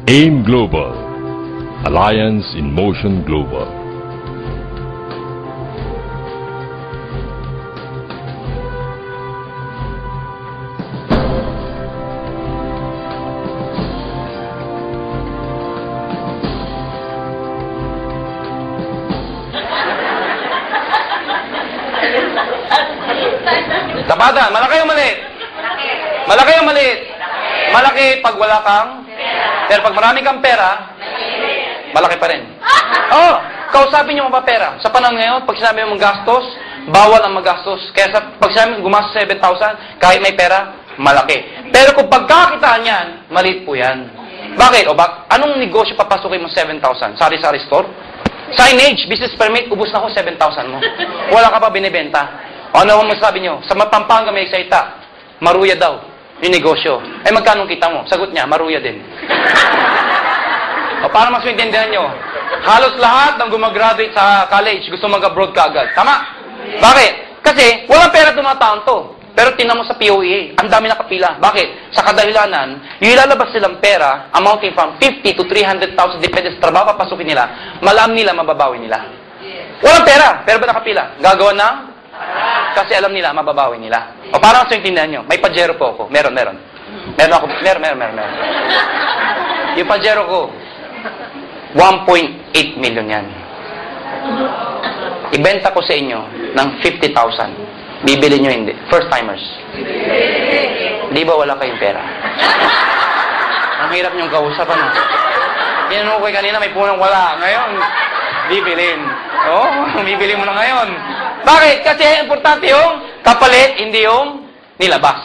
AIM Global, Alliance in Motion Global. Tapatan, malaki o maliit? Malaki o maliit? Malaki pag wala kang pero pag marami kang pera, malaki pa rin. Oh, kausapin niyo mga pera. Sa panahon ngayon, pag sinabi mo magastos, bawal ang magastos. Kaya pag sinabi mo gumastos 7,000, kahit may pera, malaki. Pero kung pagkakitaan yan, maliit po yan. Bakit? Anong negosyo papasukin mo 7,000? Sari-sari store? Signage, business permit, ubus na ko 7,000 mo. Wala ka pa binibenta. O ano mo masasabi nyo? Sa Pampanga may salita, maruya daw yung negosyo. Eh magkano kita mo? Sagot niya, maruya din. O para mas maintindihan nyo, halos lahat ng gumagraduate sa college gusto mag-abroad ka agad. Tama? Bakit? Kasi walang pera tumataon to. Pero tinan mo sa POEA, ang dami nakapila. Bakit? Sa kadahilanan, yung ilalabas silang pera, amounting from 50 to 300,000, depende sa trabaho papasukin nila, malam nila, mababawi nila. Walang pera, pero ba nakapila? Gagawa ng? Kasi alam nila, mababawi nila. O parang sa intindihan nyo, may Pajero po ako. Meron. Meron. Yung Pajero ko, 1.8 million yan. Ibenta ko sa inyo ng 50,000. Bibili nyo hindi. First timers. Di ba wala kayong pera? Ang hirap nyong kausap, ano? Tinanong ko kanina, may punong wala. Ngayon, bibilin. Oh, bibili mo na ngayon. Bakit? Kasi importante yung kapalit, hindi yung nilabas.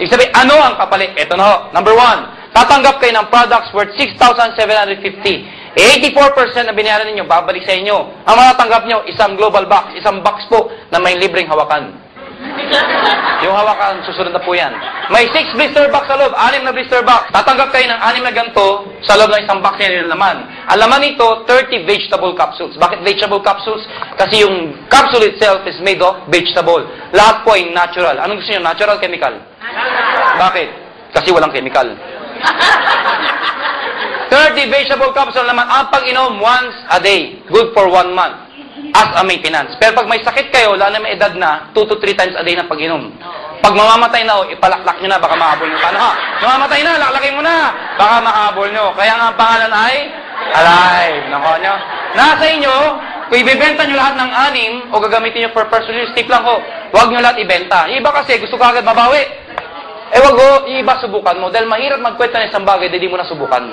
Ibig sabihin, ano ang kapalit? Ito na ho. Number 1, tatanggap kayo ng products worth 6,750. 84% na binayaran ninyo, babalik sa inyo. Ang matatanggap nyo, isang global box, isang box po na may libreng hawakan. Yung hawakan, susunod na po yan. May 6 blister box sa loob, 6 na blister box. Tatanggap kayo ng 6 na ganito sa loob ng isang box na yung laman. Ang laman nito, 30 vegetable capsules. Bakit vegetable capsules? Kasi yung capsule itself is made of vegetable. Lahat po ay natural. Anong gusto nyo? Natural, chemical? Bakit? Kasi walang chemical. 30 vegetable capsules naman ang pag-inom once a day. Good for 1 month. As a maintenance. Pero pag may sakit kayo, lalo na may edad na, 2 to 3 times a day na pag-inom. Pag mamamatay na, ipalaklak nyo na, baka mahabol nyo. Ano ha? Mamamatay na, laklakin mo na, baka mahabol nyo. Kaya nga ang pangalan ay Alive. Nako nyo. Nasa inyo, kung ibibenta nyo lahat ng 6, o gagamitin nyo for personal use, tip lang ko, huwag nyo lahat ibenta. Iba kasi, gusto ka agad mabawi. Eh wag ho, iba subukan mo. Dahil mahirap magkwenta ng isang bagay, hindi mo nasubukan.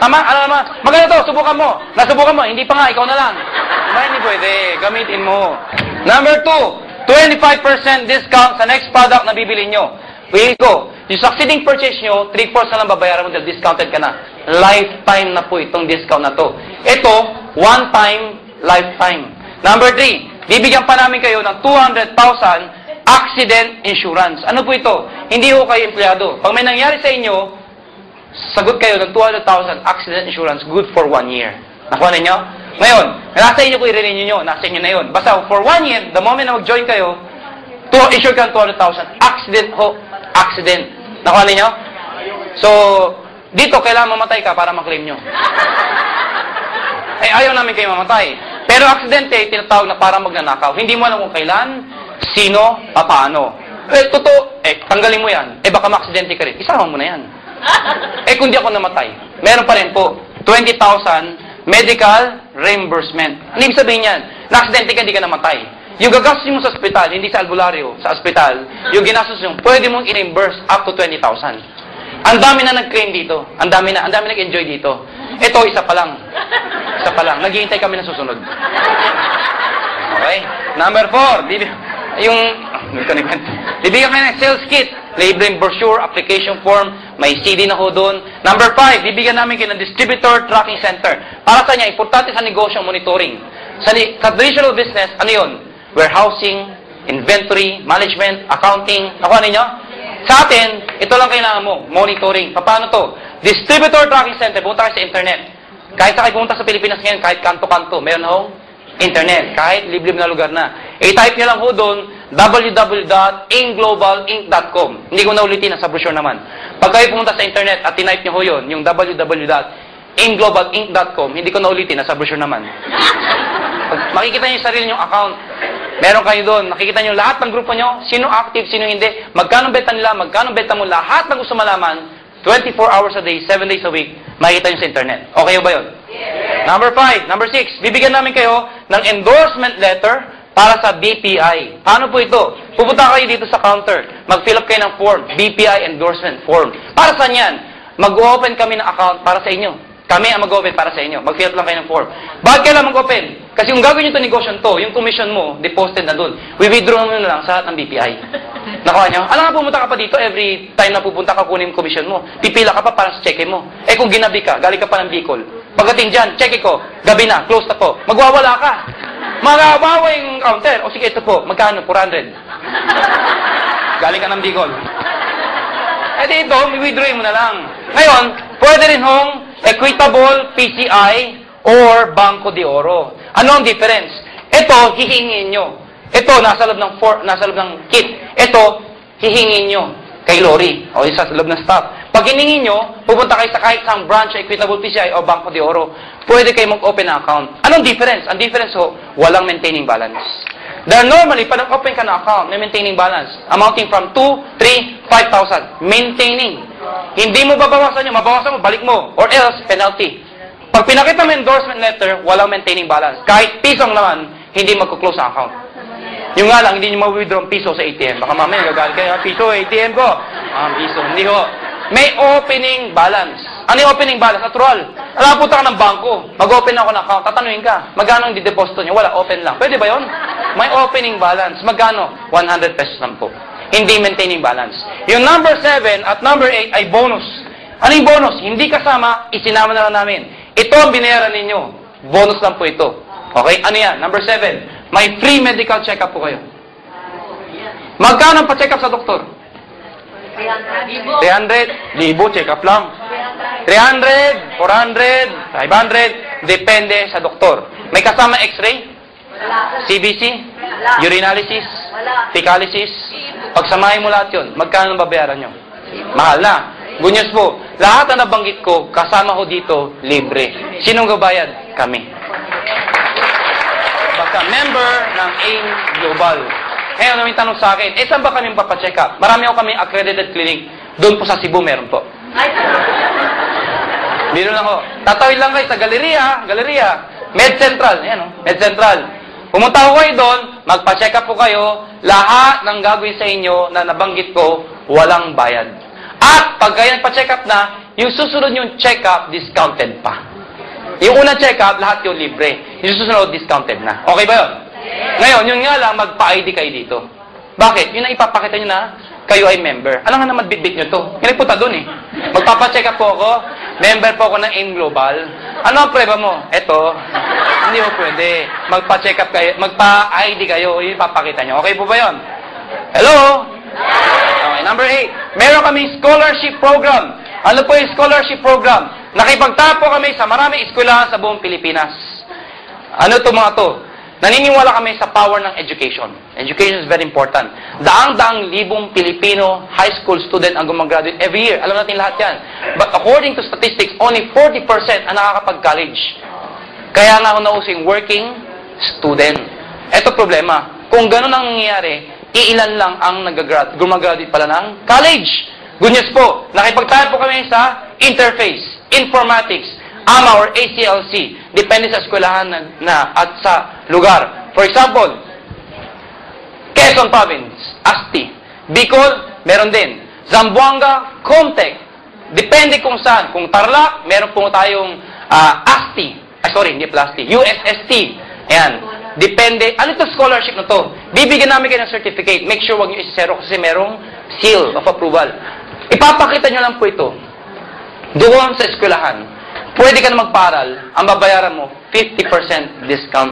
Tama? Ano naman? Maganda to, subukan mo. Nasubukan mo, hindi pa nga, ikaw na lang. Hindi pwede, gamitin mo. Number 2, 25% discount sa next product na bibili nyo. Pili ko, yung succeeding purchase nyo, 3/4 na lang babayaran mo dahil discounted ka na. Lifetime na po itong discount na to. Ito, one time, lifetime. Number 3, bibigyan pa namin kayo ng 200,000 accident insurance. Ano po ito? Hindi ho kayo empleyado. Pag may nangyari sa inyo, sagot kayo ng 200,000 accident insurance, good for 1 year. Nakuha ninyo? Ngayon, nasa inyo ko i-renew nyo, nasa inyo na yun. Basta for 1 year, the moment na mag-join kayo, insure ka ng 200,000. Accident ho, accident. Nakuha ninyo? So, dito, kailangan mamatay ka para maklaim nyo. Eh, ayaw namin kayo mamatay. Pero aksidente, tinatawag na parang magnanakaw. Hindi mo alam kung kailan, sino, paano. Eh, totoo, tanggalin mo yan. Eh, baka ma-aksidente ka rin. Isama mo na yan. Eh, kung di ako namatay, meron pa rin po, 20,000 medical reimbursement. Ibig sabihin yan, na-aksidente ka, di ka namatay. Yung gagastos mo sa ospital, hindi sa albularyo, sa ospital, yung ginastos mo, pwede mong i-reimburse up to 20,000. Ang dami na nag-claim dito. Ang dami nag-enjoy dito. Ito, isa pa lang. Naghihintay kami na susunod. Okay? Number 4, bibigyan kayo ng sales kit, libreng brochure, application form, may CD na ho doon. Number 5, bibigyan namin kayo ng distributor tracking center. Para sa niya, importante sa negosyo monitoring. Sa traditional business, ano yun? Warehousing, inventory, management, accounting. Nakuha ninyo? Sa atin, ito lang kailangan mo, monitoring. Paano to? Distributor tracking center, pumunta kayo sa internet. Kahit sa kayo pumunta sa Pilipinas ngayon, kahit kanto-kanto, meron hong internet, kahit liblib na lugar na. I-type nyo lang ho doon, www.aimglobalinc.com. Hindi ko na ulitin, nasa brochure naman. Pag kayo pumunta sa internet at tinype nyo ho yun, yung www.aimglobalinc.com, aimglobalinc.com, hindi ko na ulitin, nasa brochure naman. Makikita niyo yung sarili niyong account. Meron kayo doon. Nakikita niyo lahat ng grupo niyo, sino active, sino hindi, magkano benta nila, magkano benta mo, lahat ng gusto malaman, 24 hours a day, 7 days a week, makikita niyo sa internet. Okay ba yun? Yes. Number 6, bibigyan namin kayo ng endorsement letter para sa BPI. Paano po ito? Pupunta kayo dito sa counter, mag-fill up kayo ng form, BPI endorsement form. Para saan yan? Mag-open kami ng account para sa inyo. Kami ang mag-open para sa inyo. Mag-fill up lang kayo ng form. Bakit kailangan mag-open? Kasi kung gagawin nyo ito negosyo to, yung commission mo, deposited na doon. We-withdraw mo na lang sa lahat ng BPI. Nakuha nyo? Alam nga, pumunta ka pa dito, every time na pupunta ka, kunin yung commission mo. Pipila ka pa para sa cheque mo. Eh kung ginabi ka, galing ka pa ng Bicol. Pagdating dyan, cheque ko, gabi na, close na po. Magwawala ka. Magawawa yung counter. O sige, ito po, magkano? 400. Galing ka ng Bicol. Eh dito, i-withdraw mo na lang. Ngayon, pwede rin hong equitable PCI or Banco de Oro. Ano ang difference? Ito, hihingin nyo. Ito, nasa loob ng kit. Ito, hihingin nyo kay Lori o sa loob ng staff. Pag hiningin nyo, pupunta kayo sa kahit isang branch, equitable PCI o Banco de Oro. Pwede kayo mag-open na account. Anong difference? Ang difference ho, walang maintaining balance. Dahil normally, pag nag-open ka na account, may maintaining balance, amounting from 2, 3, 5,000. Maintaining. Hindi mo babawasan yun, mabawasan mo, balik mo. Or else, penalty. Pag pinakita mo endorsement letter, walang maintaining balance. Kahit pisong naman, hindi magkuklose ang account. Yung nga lang, hindi nyo ma-withdraw ang piso sa ATM. Baka mamaya, gagalit kayo, piso, ATM ko. Piso, hindi ho. May opening balance. Ano yung opening balance? Natural. Alam, punta ka ng bangko. Mag-open ako ng account. Tatanungin ka, magkano ang dideposito nyo? Wala, open lang. Pwede ba yon? May opening balance. Magkano? 100 pesos lang po. Hindi maintaining balance. Yung number 7 at number 8 ay bonus. Ano yung bonus? Hindi kasama, isinama na lang namin. Ito ang binayaran ninyo. Bonus lang po ito. Okay? Ano yan? Number 7. May free medical check-up po kayo. Magkano ang pa-check-up sa doktor? 300. Libo, check-up lang. 300, 400, 500. Depende sa doktor. May kasama x-ray? CBC? Urinalysis? Fecalysis? Pagsamahin mo lahat yun, magkano ang babayaran nyo? Mahal na. Good news po, lahat na nabanggit ko, kasama ko dito, libre. Sinong gabayad? Kami. Basta member ng AIM Global. Ngayon, may tanong sa akin, saan ba kami papacheck up? Marami ako kami accredited clinic. Doon po sa Cebu, meron po. Biro lang ho. Tatawid lang kayo sa Galeria. Med Central. Ayan o, Med Central. Pumunta ko kayo doon, magpa-check up po kayo. Lahat ng gagawin sa inyo na nabanggit ko, walang bayad. At pag kayo nagpa-check up na, yung susunod yung check up, discounted pa. Yung unang check up, lahat yung libre. Yung susunod, discounted na. Okay ba yun? Ngayon, yun nga lang, magpa-ID kayo dito. Bakit? Yun ang ipapakita nyo na kayo ay member. Alam nga naman, bit-bit nyo to. Yan punta dun eh. Magpapacheck up po ako. Member po ako ng AIM Global. Ano ang preba mo? Eto. Hindi mo pwede. Magpa-check up kayo. Magpa-ID kayo. Yun ipapakita nyo. Okay po ba yun? Hello? Okay, number 8. Meron kami scholarship program. Ano po yung scholarship program? Nakipagtapo kami sa maraming eskwelahan sa buong Pilipinas. Ano to mga to? Naniniwala kami sa power ng education. Education is very important. Daang-daang libong Pilipino high school student ang gumagraduate every year. Alam natin lahat yan. But according to statistics, only 40% ang nakakapag-college. Kaya nga ako nausing working student. Ito problema. Kung gano'n ang nangyayari, iilan lang ang gumagraduate pala ng college. Good news po, nakipagtayo po kami sa interface, informatics, AMA or ACLC. Depende sa eskwelahan at sa lugar. For example, Quezon Province, ASTI. Bicol, meron din. Zamboanga, Comtech. Depende kung saan. Kung Tarlac, meron po tayong ASTI. Hindi pala ASTI. USST. Ayan. Depende. Ano ito scholarship na to? Bibigyan namin kayo ng certificate. Make sure wag nyo isi-zero kasi merong seal of approval. Ipapakita nyo lang po ito. Doon sa eskwelahan. Pwede ka na magparal, ang babayaran mo, 50% discount.